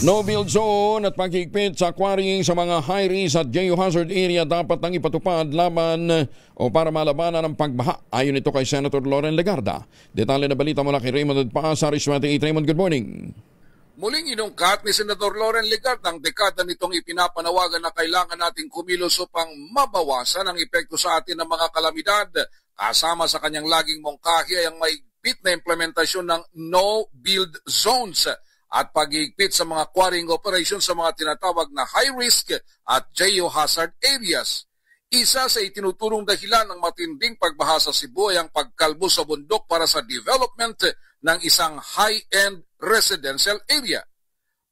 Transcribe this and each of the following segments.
No-build zone at pagkikpit sa quarrying sa mga high-risk at geohazard area dapat nang ipatupad laban o para malabanan ang pagbaha. Ayon ito kay Senator Loren Legarda. Detalye na balita mula kay Raymond Adpasa, Rish 28. Raymond, good morning. Muling inungkat ni Senator Loren Legarda ang dekada nitong ipinapanawagan na kailangan nating kumilos upang mabawasan ang epekto sa atin ng mga kalamidad. Kasama sa kanyang laging mungkahi ay ang mahigpit na implementasyon ng no-build zones at pag-iigpit sa mga quarrying operations sa mga tinatawag na high-risk at geohazard areas. Isa sa itinuturong dahilan ng matinding pagbaha sa Cebu ay ang pagkalbo sa bundok para sa development ng isang high-end residential area.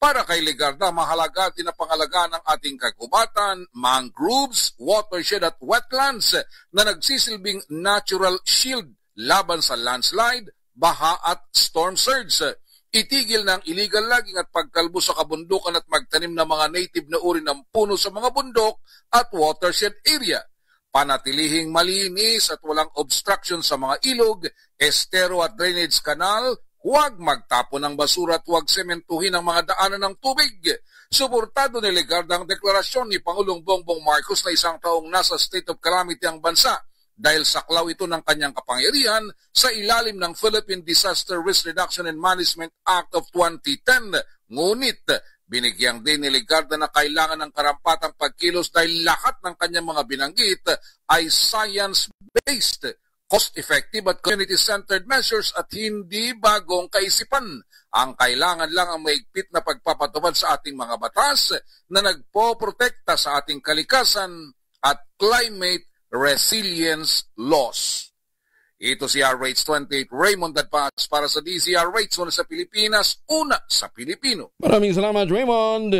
Para kay Legarda, mahalaga din ang pangalagaan ng ating kagubatan, mangroves, watershed at wetlands na nagsisilbing natural shield laban sa landslide, baha at storm surge. Itigil ng illegal logging at pagkalbo sa kabundukan at magtanim ng mga native na uri ng puno sa mga bundok at watershed area. Panatilihing malinis at walang obstruction sa mga ilog, estero at drainage canal, huwag magtapon ng basura at huwag sementuhin ang mga daanan ng tubig. Suportado ni Legarda ang deklarasyon ni Pangulong Bongbong Marcos na isang taong nasa state of calamity ang bansa dahil saklaw ito ng kanyang kapangyarihan sa ilalim ng Philippine Disaster Risk Reduction and Management Act of 2010. Ngunit, binigyang din ni Legarda na kailangan ng karampatang pagkilos dahil lahat ng kanyang mga binanggit ay science-based, cost-effective at community-centered measures at hindi bagong kaisipan. Ang kailangan lang ang maigpit na pagpapatupad sa ating mga batas na nagpoprotekta sa ating kalikasan at climate resilience laws. Ito si RH28 Raymond Adpasa para sa DZRH, una sa Pilipinas, una sa Pilipino. Maraming salamat, Raymond.